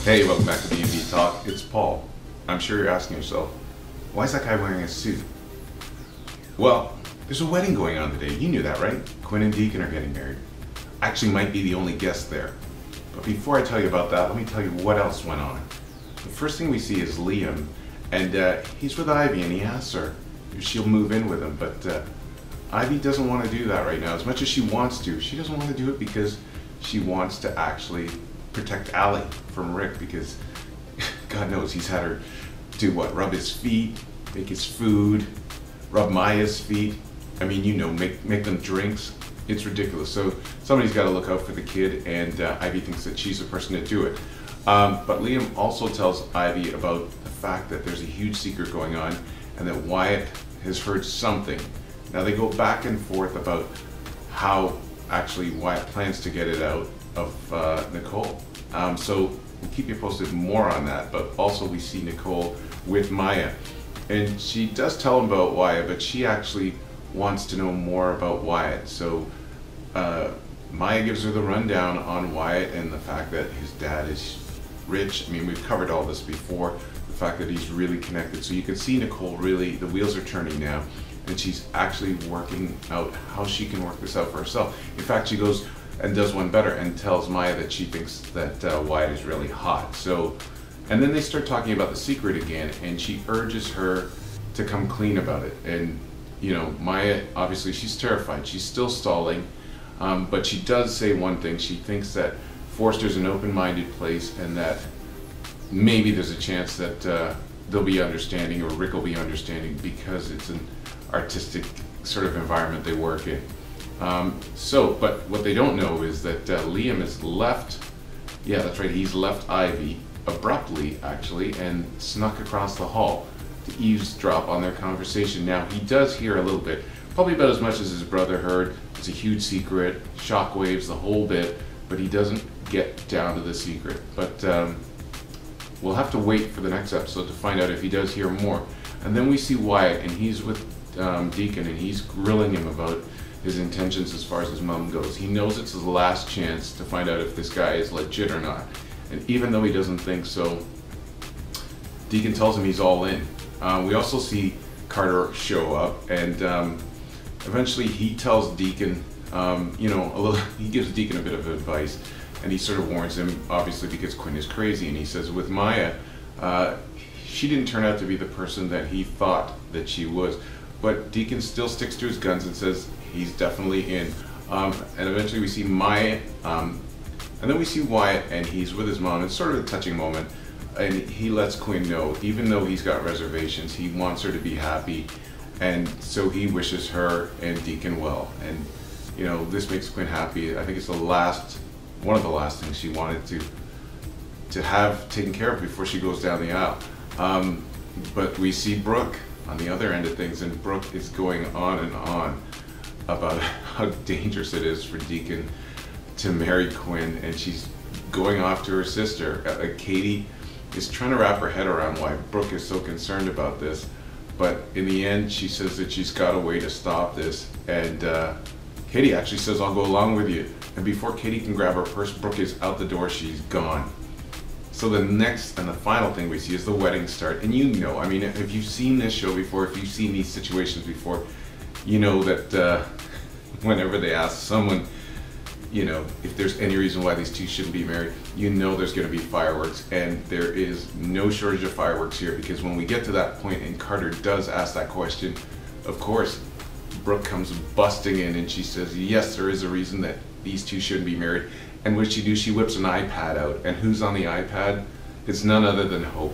Hey, welcome back to B&B Talk. It's Paul. I'm sure you're asking yourself, why is that guy wearing a suit? Well, there's a wedding going on today. You knew that, right? Quinn and Deacon are getting married. I actually might be the only guest there. But before I tell you about that, let me tell you what else went on. The first thing we see is Liam, and he's with Ivy, and he asks her if she'll move in with him, but Ivy doesn't want to do that right now. As much as she wants to, she doesn't want to do it because she wants to actually protect Allie from Rick, because God knows he's had her do what? Rub his feet, make his food, rub Maya's feet. I mean, you know, make them drinks. It's ridiculous. So somebody's got to look out for the kid, and Ivy thinks that she's the person to do it. But Liam also tells Ivy about the fact that there's a huge secret going on and that Wyatt has heard something. Now they go back and forth about how actually Wyatt plans to get it out of Nicole. So we'll keep you posted more on that, but also we see Nicole with Maya. And she does tell him about Wyatt, but she actually wants to know more about Wyatt. So Maya gives her the rundown on Wyatt and the fact that his dad is rich. I mean, we've covered all this before, the fact that he's really connected. So you can see Nicole really, the wheels are turning now, and she's actually working out how she can work this out for herself. In fact, she goes and does one better and tells Maya that she thinks that Wyatt is really hot. So, and then they start talking about the secret again, and she urges her to come clean about it. And you know, Maya, obviously she's terrified. She's still stalling, but she does say one thing. She thinks that Forster's an open-minded place, and that maybe there's a chance that they'll be understanding, or Rick will be understanding, because it's an artistic sort of environment they work in. But what they don't know is that Liam has left, yeah, that's right, he's left Ivy abruptly, actually, and snuck across the hall to eavesdrop on their conversation. Now, he does hear a little bit, probably about as much as his brother heard. It's a huge secret, shockwaves, the whole bit, but he doesn't get down to the secret. But we'll have to wait for the next episode to find out if he does hear more. And then we see Wyatt, and he's with Deacon, and he's grilling him about his intentions as far as his mom goes. He knows it's his last chance to find out if this guy is legit or not. And even though he doesn't think so, Deacon tells him he's all in. We also see Carter show up, and eventually he tells Deacon, you know, he gives Deacon a bit of advice, and he sort of warns him, obviously, because Quinn is crazy. And he says with Maya, she didn't turn out to be the person that he thought that she was. But Deacon still sticks to his guns and says he's definitely in. And eventually we see Maya, and then we see Wyatt, and he's with his mom. It's sort of a touching moment, and he lets Quinn know, even though he's got reservations, he wants her to be happy, and so he wishes her and Deacon well. And you know, this makes Quinn happy. I think it's one of the last things she wanted to have taken care of before she goes down the aisle. But we see Brooke on the other end of things, and Brooke is going on and on about how dangerous it is for Deacon to marry Quinn, and she's going off to her sister. Katie is trying to wrap her head around why Brooke is so concerned about this, but in the end she says that she's got a way to stop this, and Katie actually says, I'll go along with you. And before Katie can grab her purse, Brooke is out the door, she's gone. So the next and the final thing we see is the wedding start. And you know, I mean, if you've seen this show before, if you've seen these situations before, you know that whenever they ask someone, you know, if there's any reason why these two shouldn't be married, you know there's going to be fireworks. And there is no shortage of fireworks here, because when we get to that point and Carter does ask that question, of course, Brooke comes busting in and she says, yes, there is a reason that these two shouldn't be married. And what she do, she whips an iPad out, and who's on the iPad? It's none other than Hope.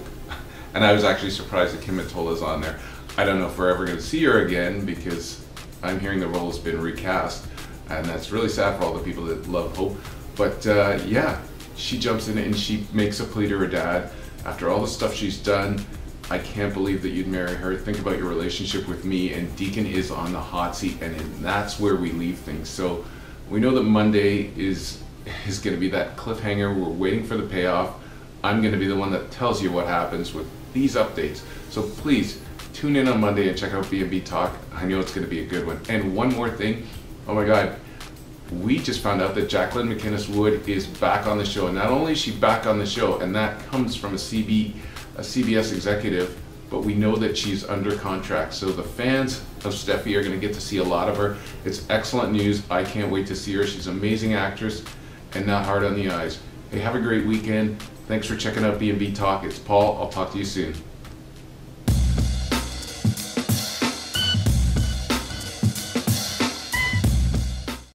And I was actually surprised that Kim Matola's on there. I don't know if we're ever going to see her again, because I'm hearing the role has been recast, and that's really sad for all the people that love Hope. But yeah, she jumps in and she makes a plea to her dad. After all the stuff she's done, I can't believe that you'd marry her. Think about your relationship with me. And Deacon is on the hot seat, and that's where we leave things. So we know that Monday is going to be that cliffhanger. We're waiting for the payoff. I'm going to be the one that tells you what happens with these updates. So please tune in on Monday and check out B&B Talk. I know it's going to be a good one. And one more thing, oh my God, we just found out that Jacqueline McInnes Wood is back on the show. And not only is she back on the show, and that comes from a CBS executive, but we know that she's under contract. So the fans of Steffi are going to get to see a lot of her. It's excellent news. I can't wait to see her. She's an amazing actress and not hard on the eyes. Hey, have a great weekend. Thanks for checking out B&B Talk. It's Paul. I'll talk to you soon.